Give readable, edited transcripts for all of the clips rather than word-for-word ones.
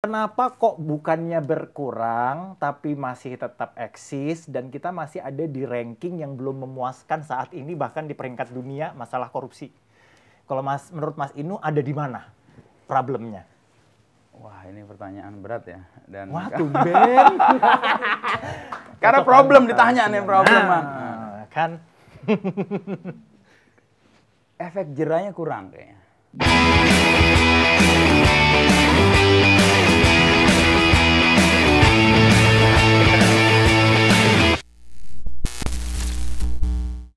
Kenapa kok bukannya berkurang, tapi masih tetap eksis, dan kita masih ada di ranking yang belum memuaskan saat ini, bahkan di peringkat dunia masalah korupsi? Kalau menurut Mas Inu, ada di mana problemnya? Wah, ini pertanyaan berat ya. Dan wah, tumben. Karena problem ditanya nih, problem. Kan. Efek jerahnya kurang kayaknya.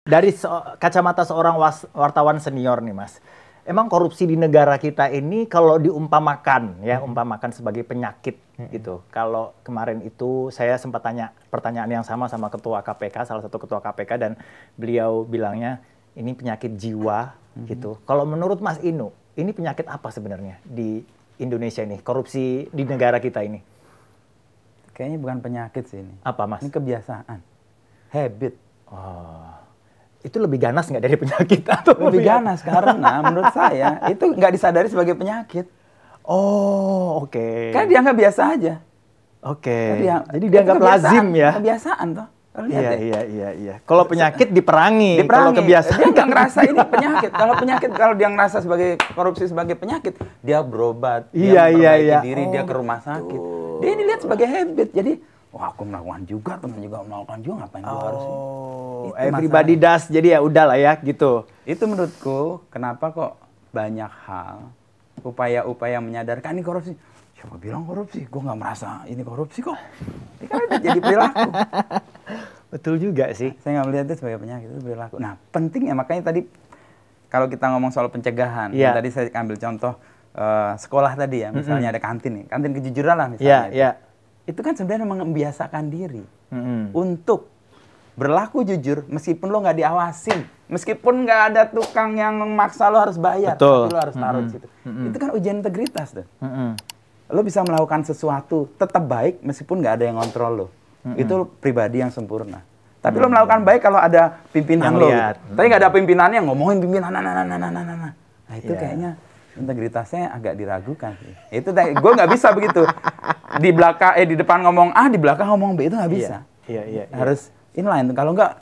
Dari kacamata seorang wartawan senior nih, Mas. Emang korupsi di negara kita ini kalau diumpamakan ya, umpamakan sebagai penyakit gitu. Kalau kemarin itu saya sempat tanya pertanyaan yang sama ketua KPK, salah satu ketua KPK, dan beliau bilangnya ini penyakit jiwa gitu. Kalau menurut Mas Inu, ini penyakit apa sebenarnya di Indonesia ini, korupsi di negara kita ini? Kayaknya bukan penyakit sih ini. Apa, Mas? Ini kebiasaan, habit. Oh. Itu lebih ganas nggak dari penyakit? Atau lebih ganas karena menurut saya itu nggak disadari sebagai penyakit. Oh, oke. Kan dianggap biasa aja. Oke. Jadi dianggap lazim ya? Kebiasaan toh. Iya. Kalau penyakit diperangi. Kalau kebiasaan dia nggak ngerasa ini penyakit. Kalau dia ngerasa sebagai korupsi sebagai penyakit, dia berobat, dia memperbaiki diri, dia ke rumah sakit. Dia ini lihat sebagai habit. Jadi, wah, aku melakukan juga, teman juga melakukan juga, ngapain gua harus ini? Everybody does, jadi ya udahlah ya gitu. Itu menurutku kenapa kok banyak hal, upaya-upaya menyadarkan ini korupsi. Siapa bilang korupsi? Gue nggak merasa ini korupsi kok. Ini kan udah jadi perilaku. Betul juga sih. Saya nggak melihat itu sebagai penyakit, itu perilaku. Nah, pentingnya makanya tadi kalau kita ngomong soal pencegahan, tadi saya ambil contoh sekolah tadi ya, misalnya ada kantin nih, kantin kejujuran lah misalnya. Itu kan sebenarnya membiasakan diri untuk berlaku jujur meskipun lo nggak diawasin, meskipun nggak ada tukang yang memaksa lo harus bayar, tapi lo harus taruh di situ. Itu kan ujian integritas tuh. Lo bisa melakukan sesuatu tetap baik meskipun nggak ada yang ngontrol lo. Itu pribadi yang sempurna. Tapi lo melakukan baik kalau ada pimpinan lo. Tapi nggak ada pimpinannya ngomongin pimpinan, nah itu kayaknya integritasnya agak diragukan sih. Itu gue nggak bisa begitu. Di belakang di depan ngomong A, di belakang ngomong B, itu nggak bisa. Harus inline. Kalau nggak,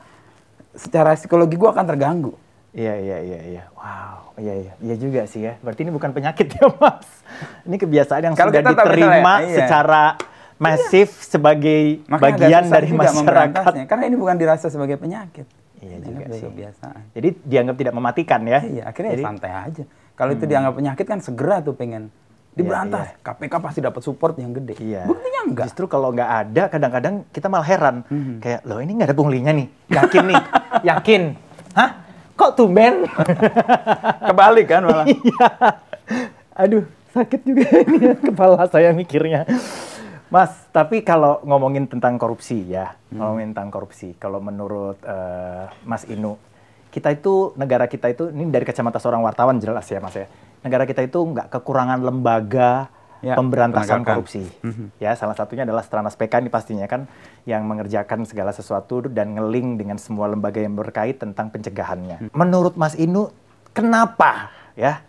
secara psikologi gue akan terganggu. Iya. Wow. Iya juga sih ya. Berarti ini bukan penyakit ya, Mas. Ini kebiasaan yang sudah diterima secara masif sebagai bagian dari masyarakat. Karena ini bukan dirasa sebagai penyakit. Iya juga sih. Kebiasaan. Jadi dianggap tidak mematikan ya. Iya, akhirnya santai aja. Kalau itu dianggap penyakit kan segera tuh pengen diberantas. KPK pasti dapat support yang gede. Buktinya enggak. Justru kalau nggak ada, kadang-kadang kita malah heran. Kayak, loh ini nggak ada punglinya nih. Yakin nih? Yakin? Hah? Kok tumben? Kebalik kan malah. Iya. Aduh, sakit juga ini ya, kepala saya mikirnya. Mas, tapi kalau ngomongin tentang korupsi ya, kalau menurut Mas Inu, negara kita itu, ini dari kacamata seorang wartawan jelas ya, Mas ya. Negara kita itu nggak kekurangan lembaga pemberantasan korupsi. Ya, salah satunya adalah Stranas PK ini pastinya kan, yang mengerjakan segala sesuatu dan ngeling dengan semua lembaga yang berkait tentang pencegahannya. Menurut Mas Inu, kenapa ya?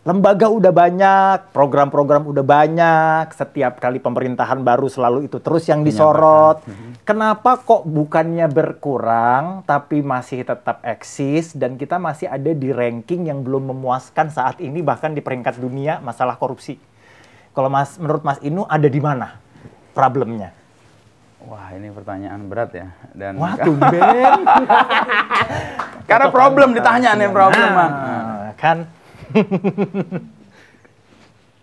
Lembaga udah banyak, program-program udah banyak, setiap kali pemerintahan baru selalu itu terus yang disorot. Kenapa kok bukannya berkurang, tapi masih tetap eksis, dan kita masih ada di ranking yang belum memuaskan saat ini, bahkan di peringkat dunia masalah korupsi? Kalau menurut Mas Inu, ada di mana problemnya? Wah, ini pertanyaan berat ya. Dan wah, tumben. Karena problem ditanya nih, problem. Kan.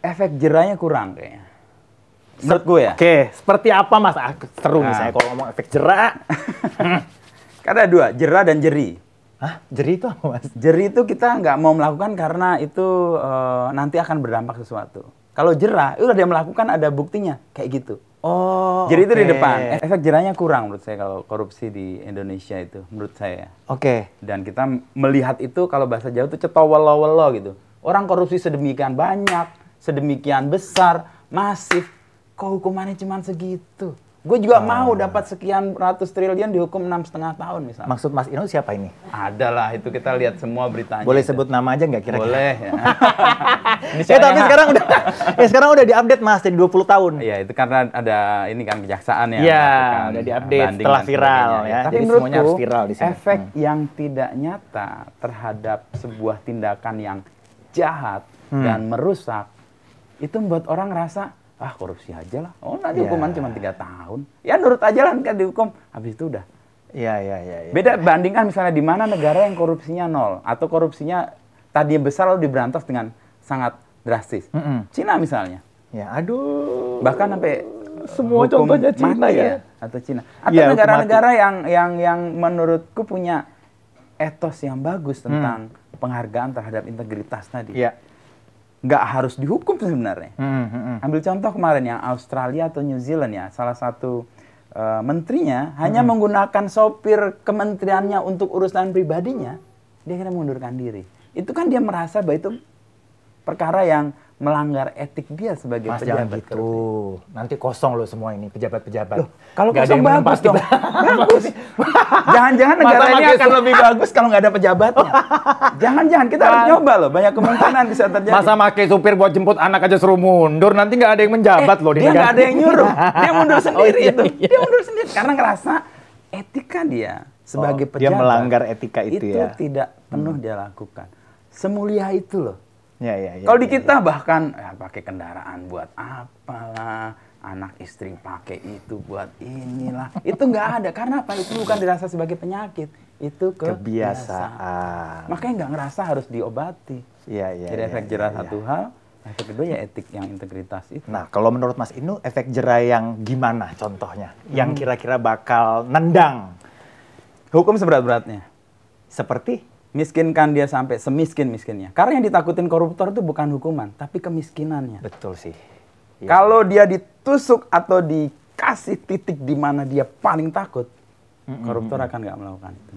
Efek jerahnya kurang kayaknya. Menurut gue ya. Oke, seperti apa, Mas? Seru nih saya kalau ngomong efek jerah. Ada dua, jerah dan jeri. Hah? Jeri itu apa, Mas? Jeri itu kita nggak mau melakukan karena itu nanti akan berdampak sesuatu. Kalau jerah, udah dia melakukan, ada buktinya kayak gitu. Oh, jadi itu di depan. Efek jerahnya kurang menurut saya kalau korupsi di Indonesia itu, menurut saya. Dan kita melihat itu kalau bahasa Jawa itu cetowelo-welo gitu. Orang korupsi sedemikian banyak, sedemikian besar, masif, kok hukumannya cuma segitu? Gue juga mau dapat sekian ratus triliun dihukum 6,5 tahun misalnya. Maksud Mas Inu siapa ini? Adalah, itu kita lihat semua beritanya. Boleh sebut nama aja nggak kira-kira? Boleh. Ya. Tapi sekarang udah diupdate Mas, jadi 20 tahun. Iya, itu karena ada ini kan kejaksaan ya. Iya, udah diupdate setelah viral ya. Tapi jadi menurutku semuanya harus viral di sini. efek yang tidak nyata terhadap sebuah tindakan yang jahat dan merusak itu membuat orang ngerasa korupsi aja lah. Oh, nanti hukuman cuma 3 tahun. Ya nurut aja lah kan dihukum. Habis itu udah. Iya. Beda bandingkan misalnya di mana negara yang korupsinya 0 atau korupsinya tadinya besar lalu diberantas dengan sangat drastis. Cina misalnya. Ya, aduh. Bahkan sampai semua contohnya Cina ya. Atau Cina. Atau negara-negara yang menurutku punya etos yang bagus tentang penghargaan terhadap integritas tadi. Iya. Nggak harus dihukum sebenarnya. Ambil contoh kemarin yang Australia atau New Zealand ya, salah satu menterinya hanya menggunakan sopir kementeriannya untuk urusan pribadinya, dia kira mengundurkan diri. Itu kan dia merasa bahwa itu perkara yang melanggar etik dia sebagai pejabat. Gitu. Nanti kosong loh semua ini pejabat-pejabat. Kalau kosong bagus dong. Bagus. Jangan-jangan negara ini akan lebih bagus kalau nggak ada pejabatnya. Jangan-jangan, kita harus nyoba loh. Banyak kemungkinan bisa terjadi. Masa pakai supir buat jemput anak aja suruh mundur, nanti nggak ada yang menjabat loh di negara. Dia nggak ada yang nyuruh. Dia mundur sendiri itu. Dia mundur sendiri karena ngerasa etika dia sebagai pejabat. Dia melanggar etika itu ya. Itu tidak penuh dia lakukan. Semulia itu loh. Ya. Kalau di kita bahkan pakai kendaraan buat apalah, anak istri pakai itu buat inilah. Itu nggak ada. Karena apa? Itu bukan dirasa sebagai penyakit. Itu kebiasaan. Makanya nggak ngerasa harus diobati. Iya. Jadi efek jerah satu hal, efek kedua ya etik yang integritas itu. Nah, kalau menurut Mas Inu, efek jerah yang gimana contohnya? Yang kira-kira bakal nendang? Hukum seberat-beratnya. Seperti? Miskinkan dia sampai semiskin-miskinnya. Karena yang ditakutin koruptor itu bukan hukuman, tapi kemiskinannya. Betul sih. Ya. Kalau dia ditusuk atau dikasih titik di mana dia paling takut, koruptor akan nggak melakukan itu.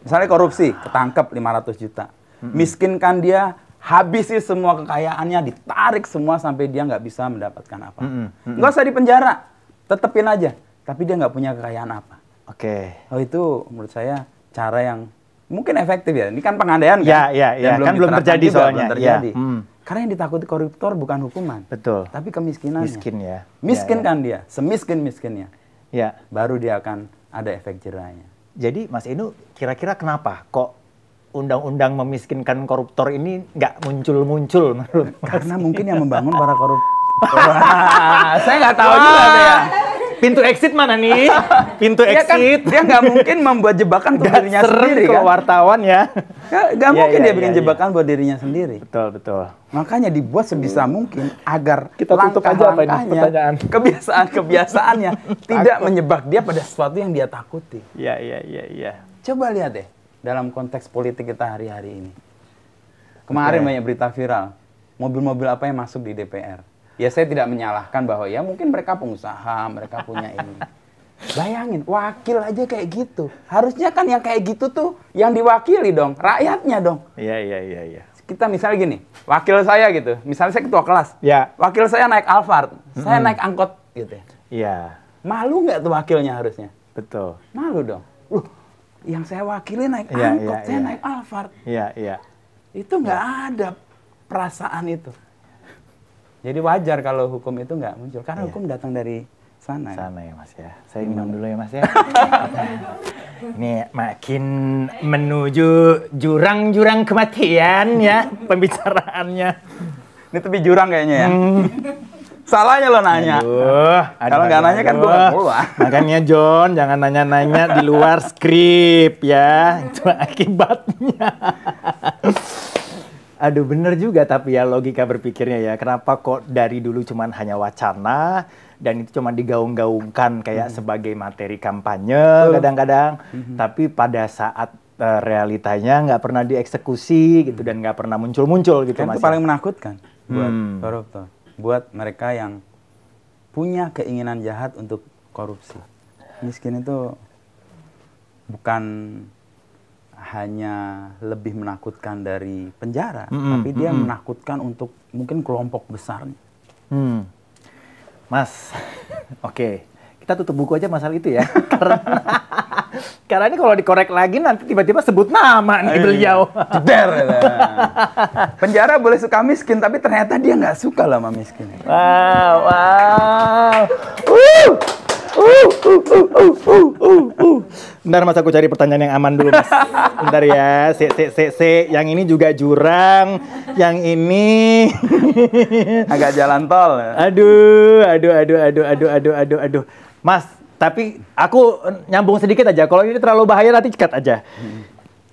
Misalnya korupsi, ketangkep 500 juta. Miskinkan dia, habisi semua kekayaannya, ditarik semua sampai dia nggak bisa mendapatkan apa. Nggak usah dipenjara, tetepin aja. Tapi dia nggak punya kekayaan apa. Oke. Oh, itu menurut saya cara yang mungkin efektif ya. Ini kan pengandaian kan? Iya. Kan belum terjadi soalnya. Belum terjadi. Karena yang ditakuti koruptor bukan hukuman. Betul. Tapi kemiskinannya. Miskin ya. Miskinkan dia. Semiskin-miskinnya. Ya. Baru dia akan ada efek jerahnya. Jadi Mas Inu, kira-kira kenapa kok undang-undang memiskinkan koruptor ini nggak muncul-muncul menurut Mas? Karena mungkin yang membangun para koruptor. Saya nggak tahu juga ya. Pintu exit mana nih? Pintu exit. Dia nggak mungkin membuat jebakan untuk dirinya sendiri kan? Wartawan ya. Nggak mungkin dia bikin jebakan buat dirinya sendiri. Betul. Makanya dibuat sebisa mungkin agar kita tutup aja apa ini pertanyaan. Kebiasaan-kebiasaannya tidak menyebab dia pada sesuatu yang dia takuti. Iya. Coba lihat deh dalam konteks politik kita hari-hari ini. Kemarin banyak berita viral. Mobil-mobil apa yang masuk di DPR. Ya saya tidak menyalahkan bahwa ya mungkin mereka pengusaha, mereka punya ini. Bayangin, wakil aja kayak gitu. Harusnya kan yang kayak gitu tuh yang diwakili dong, rakyatnya dong. Iya. Kita misalnya gini, wakil saya gitu, misalnya saya ketua kelas. Ya. Wakil saya naik Alphard, saya naik angkot gitu. Iya. Malu nggak tuh wakilnya harusnya? Betul. Malu dong. Yang saya wakili naik angkot, saya naik Alphard. Iya. Itu nggak ada perasaan itu. Jadi wajar kalau hukum itu nggak muncul. Karena hukum datang dari sana. Sana ya Mas ya. Saya minum dulu ya Mas ya. Ini makin menuju jurang-jurang kematian ya pembicaraannya. Ini tepi jurang kayaknya ya. Salahnya lo nanya. Kalau nggak nanya kan gue nggak keluar. Makanya John, jangan nanya-nanya di luar skrip ya. Itu akibatnya. Aduh bener juga tapi ya logika berpikirnya ya. Kenapa kok dari dulu cuman hanya wacana dan itu cuma digaung-gaungkan kayak sebagai materi kampanye kadang-kadang. Tapi pada saat realitanya nggak pernah dieksekusi gitu dan nggak pernah muncul-muncul gitu. Itu paling menakutkan buat koruptor. Buat mereka yang punya keinginan jahat untuk korupsi. Miskin itu bukan hanya lebih menakutkan dari penjara, tapi dia menakutkan untuk mungkin kelompok besarnya. Mas, oke. kita tutup buku aja masalah itu ya. Karena ini kalau dikorek lagi nanti tiba-tiba sebut nama nih beliau. Jeder. Penjara boleh suka miskin, tapi ternyata dia nggak suka lah sama miskin. Wow. Bentar Mas, aku cari pertanyaan yang aman dulu Mas. Bentar ya. Yang ini juga jurang. Yang ini agak jalan tol. Aduh. Mas, tapi aku nyambung sedikit aja. Kalau ini terlalu bahaya nanti cekat aja.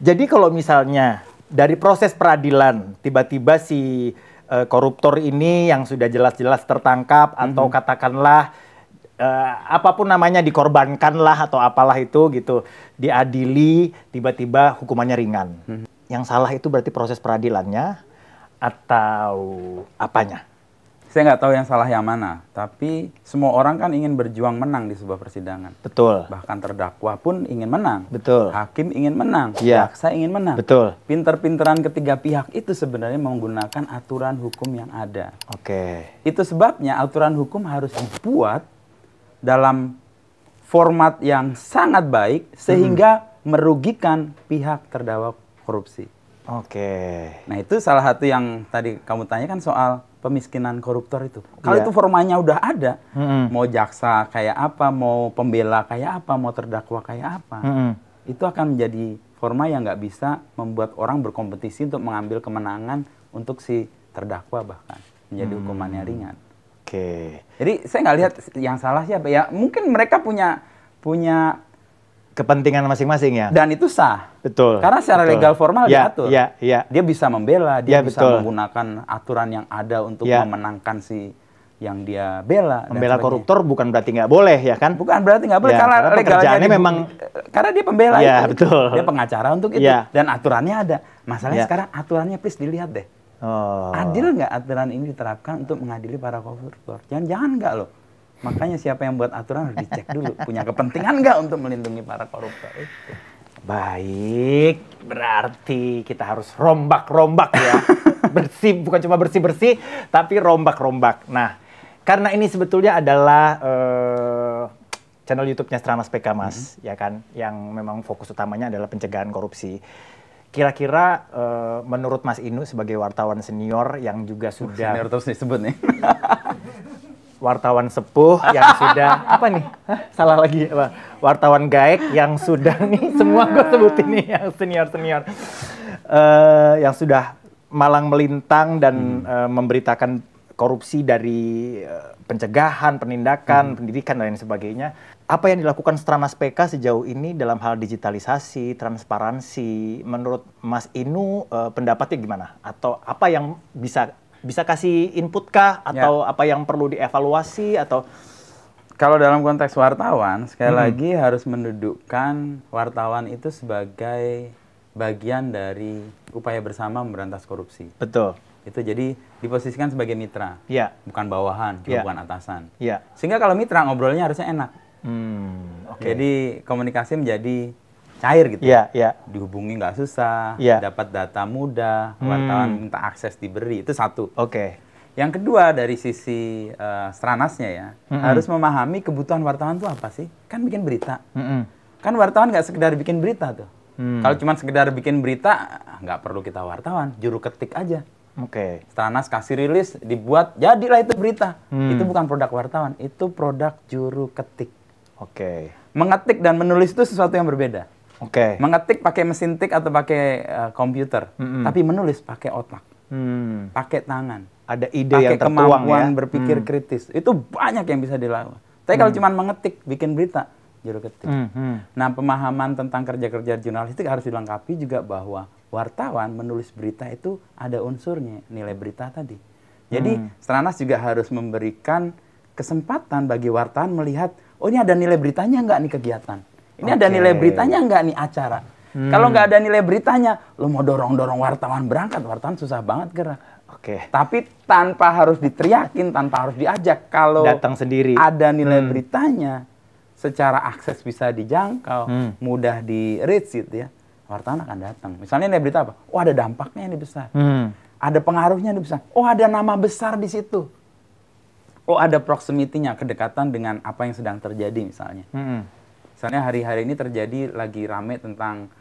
Jadi kalau misalnya dari proses peradilan tiba-tiba si koruptor ini yang sudah jelas-jelas tertangkap atau katakanlah apapun namanya dikorbankan lah atau apalah itu gitu, diadili, tiba-tiba hukumannya ringan. Yang salah itu berarti proses peradilannya atau apanya? Saya nggak tahu yang salah yang mana, tapi semua orang kan ingin berjuang menang di sebuah persidangan. Betul. Bahkan terdakwa pun ingin menang. Betul. Hakim ingin menang. Iya. Jaksa ingin menang. Betul. Pinter-pinteran ketiga pihak itu sebenarnya menggunakan aturan hukum yang ada. Oke. Itu sebabnya aturan hukum harus dibuat dalam format yang sangat baik sehingga merugikan pihak terdakwa korupsi. Oke. Nah itu salah satu yang tadi kamu tanyakan soal pemiskinan koruptor itu. Kalau itu formanya udah ada, mau jaksa kayak apa, mau pembela kayak apa, mau terdakwa kayak apa, itu akan menjadi forma yang nggak bisa membuat orang berkompetisi untuk mengambil kemenangan untuk si terdakwa bahkan menjadi hukumannya ringan. Oke. Jadi saya nggak lihat yang salah siapa ya. Mungkin mereka punya kepentingan masing-masing ya. Dan itu sah. Betul. Karena secara legal formal diatur. Iya. Dia bisa membela, dia bisa betul. menggunakan aturan yang ada untuk memenangkan si yang dia bela. Membela koruptor bukan berarti nggak boleh ya kan? Bukan berarti nggak boleh, karena legalnya memang karena dia pembela itu. Betul. Dia pengacara untuk itu. Dan aturannya ada. Masalahnya sekarang aturannya please dilihat deh. Adil nggak aturan ini diterapkan untuk mengadili para koruptor? Jangan nggak loh. Makanya siapa yang buat aturan harus dicek dulu. Punya kepentingan nggak untuk melindungi para koruptor itu. Baik, berarti kita harus rombak-rombak ya. Bersih, bukan cuma bersih-bersih, tapi rombak-rombak. Nah, karena ini sebetulnya adalah channel YouTube-nya Stranas PK, Mas, ya kan? Yang memang fokus utamanya adalah pencegahan korupsi. Kira-kira menurut Mas Inu sebagai wartawan senior yang juga sudah... Senior terus disebut nih. Wartawan sepuh yang sudah apa nih? Salah lagi apa? Wartawan gaek yang sudah nih semua gue sebutin nih yang senior yang sudah malang melintang dan memberitakan korupsi dari pencegahan, penindakan, pendidikan dan lain sebagainya. Apa yang dilakukan Stranas PK sejauh ini dalam hal digitalisasi, transparansi, menurut Mas Inu pendapatnya gimana? Atau apa yang bisa kasih input kah? Atau apa yang perlu dievaluasi? Atau kalau dalam konteks wartawan, sekali lagi harus mendudukkan wartawan itu sebagai bagian dari upaya bersama memberantas korupsi. Betul. Itu jadi diposisikan sebagai mitra, bukan bawahan, bukan atasan. Sehingga kalau mitra ngobrolnya harusnya enak. Jadi komunikasi menjadi cair gitu. Dihubungi nggak susah, dapat data mudah, wartawan minta akses diberi, itu satu. Yang kedua dari sisi Stranasnya ya, harus memahami kebutuhan wartawan itu apa sih? Kan bikin berita. Kan wartawan nggak sekedar bikin berita tuh. Kalau cuma sekedar bikin berita, nggak perlu kita wartawan, juru ketik aja. Stranas kasih rilis, dibuat, jadilah itu berita. Itu bukan produk wartawan, itu produk juru ketik. Mengetik dan menulis itu sesuatu yang berbeda. Mengetik pakai mesin tik atau pakai komputer, tapi menulis pakai otak, pakai tangan, ada ide yang tertuang, kemampuan berpikir kritis. Itu banyak yang bisa dilakukan. Tapi kalau cuma mengetik, bikin berita, juru ketik. Nah, pemahaman tentang kerja-kerja jurnalistik harus dilengkapi juga bahwa wartawan menulis berita itu ada unsurnya, nilai berita tadi. Jadi Stranas juga harus memberikan kesempatan bagi wartawan melihat, oh ini ada nilai beritanya nggak nih kegiatan? Ini ada nilai beritanya nggak nih acara? Kalau nggak ada nilai beritanya, lo mau dorong-dorong wartawan berangkat, wartawan susah banget gerak. Tapi tanpa harus diteriakin, tanpa harus diajak. Kalau datang sendiri, ada nilai beritanya, secara akses bisa dijangkau, mudah di-reach gitu ya, wartawan akan datang. Misalnya nilai berita apa? Oh ada dampaknya ini besar. Ada pengaruhnya ini besar. Oh ada nama besar di situ. oh ada proximity-nya, kedekatan dengan apa yang sedang terjadi misalnya. Misalnya hari-hari ini terjadi lagi rame tentang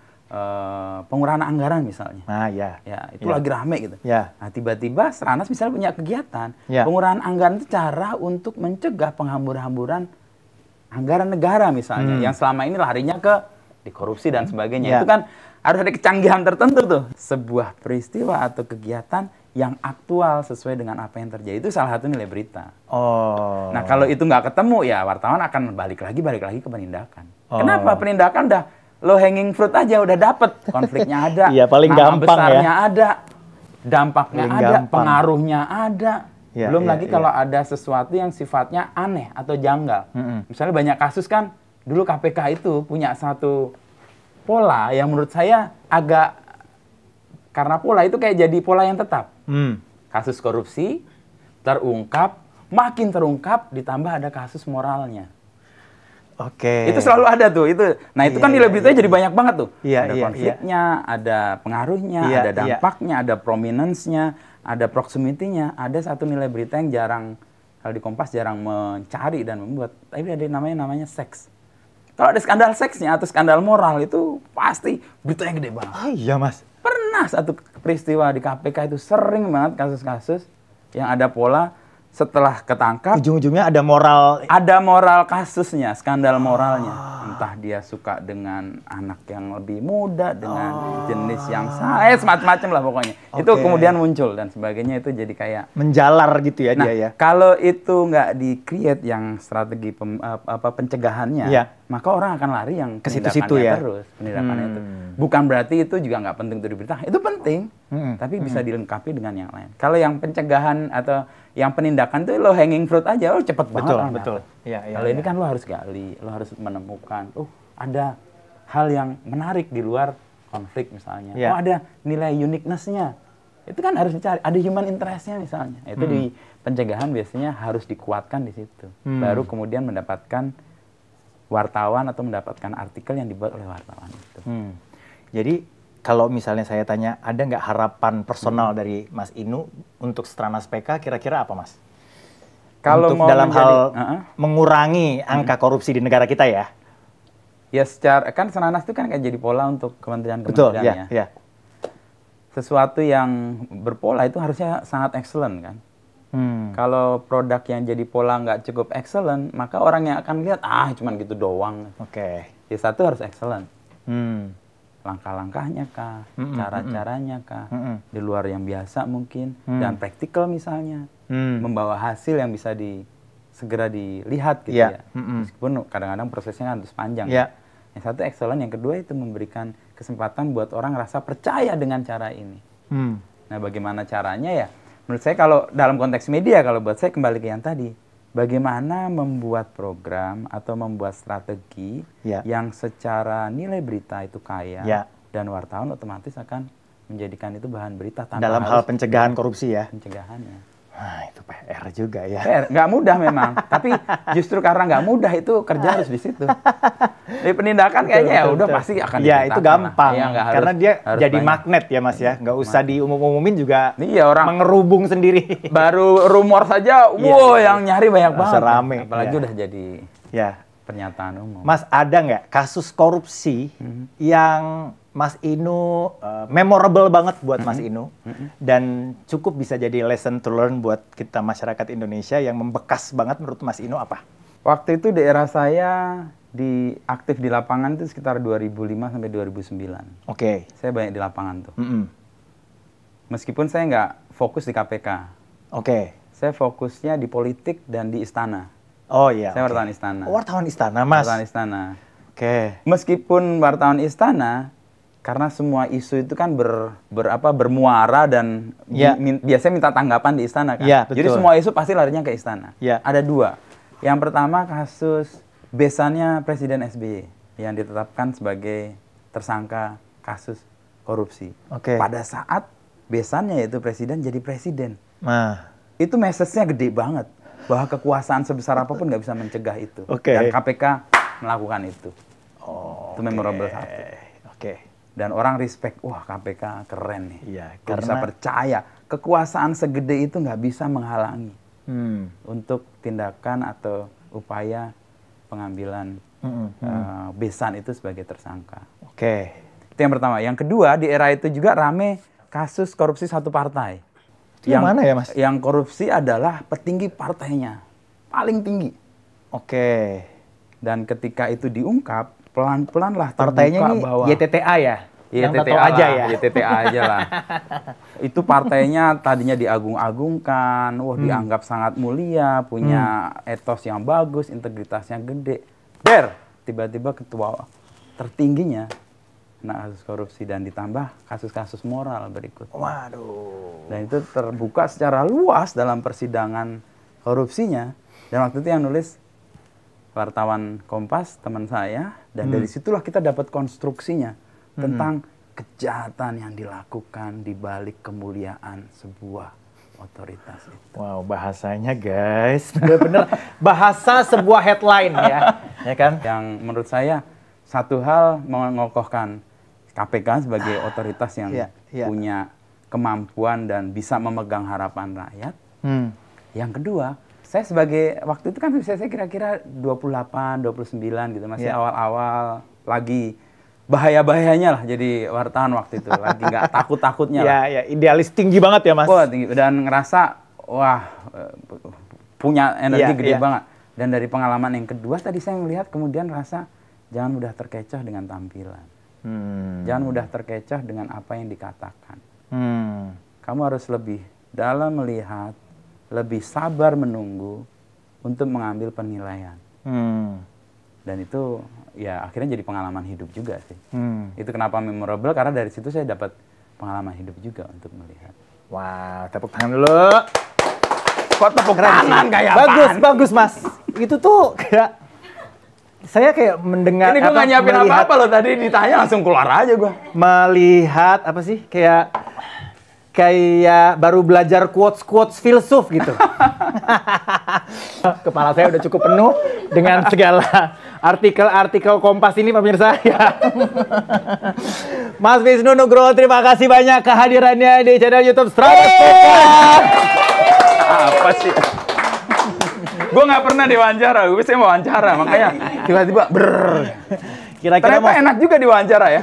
pengurangan anggaran misalnya. Ya, itu lagi rame gitu. Ya. Nah, tiba-tiba Serana misalnya punya kegiatan, ya. Pengurangan anggaran itu cara untuk mencegah penghambur-hamburan anggaran negara misalnya, yang selama ini larinya ke dikorupsi dan sebagainya. Itu kan harus ada kecanggihan tertentu tuh. Sebuah peristiwa atau kegiatan yang aktual sesuai dengan apa yang terjadi, itu salah satu nilai berita. Nah, kalau itu nggak ketemu, ya wartawan akan balik lagi ke penindakan. Kenapa? Penindakan udah low hanging fruit aja, udah dapet. Konfliknya ada, iya, paling nama gampang besarnya ya. ada, dampaknya paling ada, gampang. pengaruhnya ada. Belum lagi kalau ada sesuatu yang sifatnya aneh atau janggal. Misalnya banyak kasus kan, dulu KPK itu punya satu pola yang menurut saya agak, karena pola itu kayak jadi pola yang tetap. Kasus korupsi terungkap, makin terungkap, ditambah ada kasus moralnya. Itu selalu ada tuh. Nah itu kan nilai beritanya jadi banyak banget tuh. Ada konfliknya, ada pengaruhnya, ada dampaknya, ada prominence-nya, ada proximity-nya. Ada satu nilai berita yang jarang, kalau di Kompas jarang mencari dan membuat. Tapi ada namanya seks. Kalau ada skandal seksnya atau skandal moral itu pasti beritanya gede banget. Oh iya Mas. Pernah satu peristiwa di KPK itu sering banget kasus-kasus yang ada pola. Setelah ketangkap, ujung-ujungnya ada moral kasusnya, skandal moralnya. Entah dia suka dengan anak yang lebih muda, dengan jenis yang semacam-macam lah pokoknya. Itu kemudian muncul dan sebagainya, itu jadi kayak menjalar gitu ya. Dia ya. Kalau itu nggak di-create yang strategi pencegahannya, maka orang akan lari yang ke situ-situ ya. Terus penindakannya itu. Bukan berarti itu juga nggak penting untuk diberitakan. Itu penting, tapi bisa dilengkapi dengan yang lain. Kalau yang pencegahan atau yang penindakan tuh lo hanging fruit aja, lo cepet banget. Betul. Kalau ini kan lo harus gali, lo harus menemukan, ada hal yang menarik di luar konflik misalnya. Ada nilai uniqueness-nya. Itu kan harus dicari. Ada human interest-nya misalnya. Itu di pencegahan biasanya harus dikuatkan di situ. Baru kemudian mendapatkan wartawan atau mendapatkan artikel yang dibuat oleh wartawan itu. Jadi kalau misalnya saya tanya, ada nggak harapan personal dari Mas Inu untuk Stranas PK, kira-kira apa Mas? Kalau untuk dalam hal mengurangi angka korupsi di negara kita ya? Ya secara, kan Stranas itu kan kayak jadi pola untuk kementerian-kementeriannya. Betul, ya. Sesuatu yang berpola itu harusnya sangat excellent kan? Kalau produk yang jadi pola nggak cukup excellent, maka orang yang akan lihat, cuman gitu doang. Ya satu harus excellent. Langkah-langkahnya kah, cara-caranya kah, di luar yang biasa mungkin, dan praktikal misalnya, membawa hasil yang bisa segera dilihat gitu ya. Meskipun kadang-kadang prosesnya kan harus panjang. Yang satu excellent, yang kedua itu memberikan kesempatan buat orang rasa percaya dengan cara ini. Nah bagaimana caranya ya, menurut saya kalau dalam konteks media, kalau buat saya kembali ke yang tadi, bagaimana membuat program atau membuat strategi yang secara nilai berita itu kaya, dan wartawan otomatis akan menjadikan itu bahan berita tanpa dalam hal pencegahan korupsi ya. Pencegahannya. Nah, itu PR juga ya. PR, nggak mudah memang. Tapi justru karena nggak mudah itu kerja harus di situ. Di penindakan kayaknya ya udah pasti akan diberitakan. Ya itu gampang. Karena dia harus jadi banyak magnet ya Mas ya. Nggak usah diumum-umumin juga. Iya, orang mengerubung sendiri. Baru rumor saja, yang nyari banyak banget. Rame. Apalagi udah jadi pernyataan umum. Mas, ada nggak kasus korupsi yang Mas Inu memorable banget buat Mas Inu dan cukup bisa jadi lesson to learn buat kita masyarakat Indonesia yang membekas banget menurut Mas Inu apa? Waktu itu daerah saya aktif di lapangan itu sekitar 2005 sampai 2009. Saya banyak di lapangan tuh. Meskipun saya nggak fokus di KPK. Saya fokusnya di politik dan di istana. Saya wartawan istana. Wartawan istana, Mas. Wartawan istana. Meskipun wartawan istana, karena semua isu itu kan bermuara dan biasanya minta tanggapan di istana kan. Jadi semua isu pasti larinya ke istana. Ada dua. Yang pertama kasus besannya Presiden SBY yang ditetapkan sebagai tersangka kasus korupsi. Pada saat besannya yaitu presiden jadi presiden. Itu message-nya gede banget. Bahwa kekuasaan sebesar apapun nggak bisa mencegah itu. Dan KPK melakukan itu. Itu memorable satu. Dan orang respect, wah KPK keren nih. Bisa percaya, kekuasaan segede itu nggak bisa menghalangi. untuk tindakan atau upaya pengambilan besan itu sebagai tersangka. Oke. Itu yang pertama. Yang kedua, di era itu juga rame kasus korupsi satu partai. Itu yang mana ya, Mas? Yang korupsi adalah petinggi partainya, paling tinggi. Oke. Dan ketika itu diungkap, pelan-pelan lah partainya ini bahwa YTTA ya? YTTA aja ya. YTTA aja lah. Itu partainya tadinya diagung-agungkan, dianggap sangat mulia, punya etos yang bagus, integritasnya gede. Tiba-tiba ketua tertingginya kena kasus korupsi dan ditambah kasus-kasus moral berikut. Waduh. Dan itu terbuka secara luas dalam persidangan korupsinya. Dan waktu itu yang nulis wartawan Kompas, teman saya, dan dari situlah kita dapat konstruksinya tentang kejahatan yang dilakukan di balik kemuliaan sebuah otoritas itu. Wow, bahasanya guys, benar-benar bahasa sebuah headline ya kan? Yang menurut saya satu hal mengokohkan KPK sebagai otoritas yang punya kemampuan dan bisa memegang harapan rakyat. Yang kedua, saya sebagai waktu itu kan saya kira-kira 28, 29 gitu, masih awal-awal lagi bahaya-bahayanya lah jadi wartawan waktu itu, lagi nggak takut-takutnya lah. Ya, idealis tinggi banget ya Mas. Wah, tinggi, dan ngerasa punya energi gede banget. Dan dari pengalaman yang kedua tadi saya melihat kemudian rasa jangan mudah terkecoh dengan tampilan, jangan mudah terkecoh dengan apa yang dikatakan. Kamu harus lebih dalam melihat, lebih sabar menunggu untuk mengambil penilaian. Dan itu ya akhirnya jadi pengalaman hidup juga sih. Itu kenapa memorable, karena dari situ saya dapat pengalaman hidup juga untuk melihat. Wah, tepuk tangan dulu. Kok tepuk tangan kayak bagus Mas. Itu tuh kayak saya kayak mendengar. Ini gue nggak nyiapin apa-apa loh, tadi ditanya langsung keluar aja gue. Melihat apa sih, kayak baru belajar quotes filsuf gitu. Kepala saya udah cukup penuh dengan segala artikel-artikel Kompas ini pemirsa ya. Mas Wisnu Nugroho, terima kasih banyak kehadirannya di channel YouTube Strana Speka. Apa sih? Gue nggak pernah diwawancara, gue biasanya wawancara, makanya tiba-tiba Kira-kira enak juga diwawancara ya.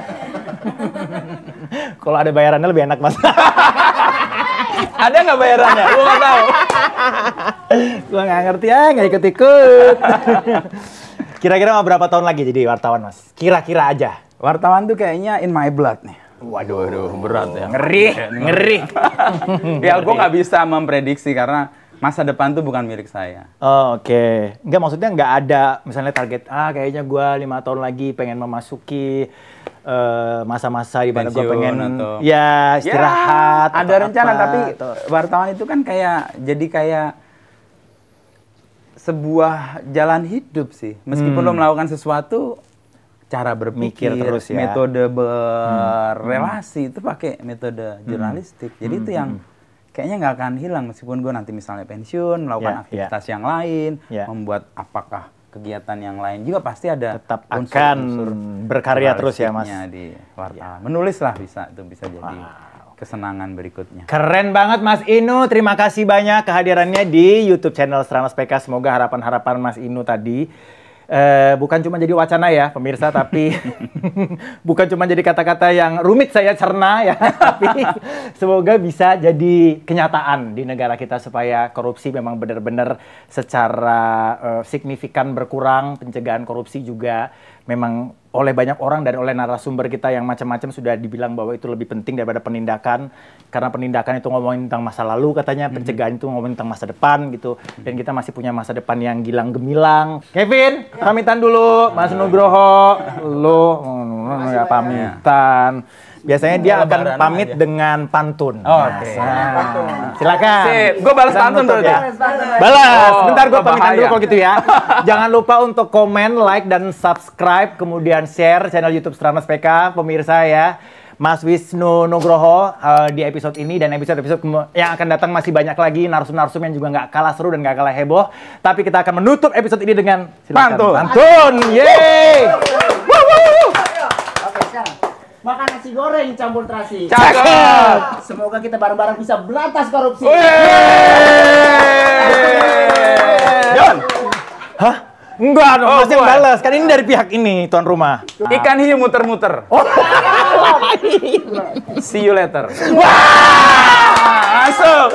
Kalau ada bayarannya lebih enak, Mas. Ada nggak bayarannya? Gue nggak tahu. Gue nggak ngerti ya, nggak ikut-ikut. Kira-kira mau berapa tahun lagi jadi wartawan, Mas? Kira-kira aja. Wartawan tuh kayaknya in my blood nih. Waduh, berat ya. Ngeri. Ya, gue nggak bisa memprediksi karena masa depan tuh bukan milik saya. Oh, oke. Enggak, maksudnya nggak ada misalnya target, kayaknya gue 5 tahun lagi pengen memasuki masa-masa di mana gue pengen atau istirahat. Ada rencana, tapi wartawan itu kan kayak sebuah jalan hidup sih. Meskipun lo melakukan sesuatu, cara berpikir, terus ya. Metode berrelasi itu pakai metode jurnalistik. Jadi itu yang kayaknya nggak akan hilang meskipun gue nanti misalnya pensiun, melakukan aktivitas yang lain, membuat apakah kegiatan yang lain juga pasti ada. Tetap akan berkarya terus ya, Mas. Di wartawan. Menulis lah bisa jadi kesenangan berikutnya. Keren banget Mas Inu, terima kasih banyak kehadirannya di YouTube channel Strana Speka. Semoga harapan-harapan Mas Inu tadi bukan cuma jadi wacana ya pemirsa, tapi bukan cuma jadi kata-kata yang rumit saya cerna ya, tapi semoga bisa jadi kenyataan di negara kita supaya korupsi memang benar-benar secara signifikan berkurang, pencegahan korupsi juga memang oleh banyak orang dan oleh narasumber kita yang macam-macam sudah dibilang bahwa itu lebih penting daripada penindakan, karena penindakan itu ngomongin tentang masa lalu katanya, pencegahan itu ngomongin tentang masa depan gitu, dan kita masih punya masa depan yang gilang gemilang. Kevin, pamitan dulu. Mas Nugroho, lu ya pamitan. Biasanya dia akan pamit dengan pantun. Oke. Silakan. Gue balas pantun dulu ya. Balas. Bentar gue pamitan dulu kalau gitu ya. Jangan lupa untuk komen, like, dan subscribe, kemudian share channel YouTube Strana Speka, pemirsa ya. Mas Wisnu Nugroho di episode ini dan episode-episode yang akan datang masih banyak lagi narsum-narsum yang juga nggak kalah seru dan nggak kalah heboh. Tapi kita akan menutup episode ini dengan pantun. Yeay! makan nasi goreng campur terasi. Cakep. Semoga kita bareng-bareng bisa berantas korupsi. John. Hah? Enggak dong, masih balas. Kan ini dari pihak ini, tuan rumah. Ikan hiu muter-muter. See you later. Wah! Masuk.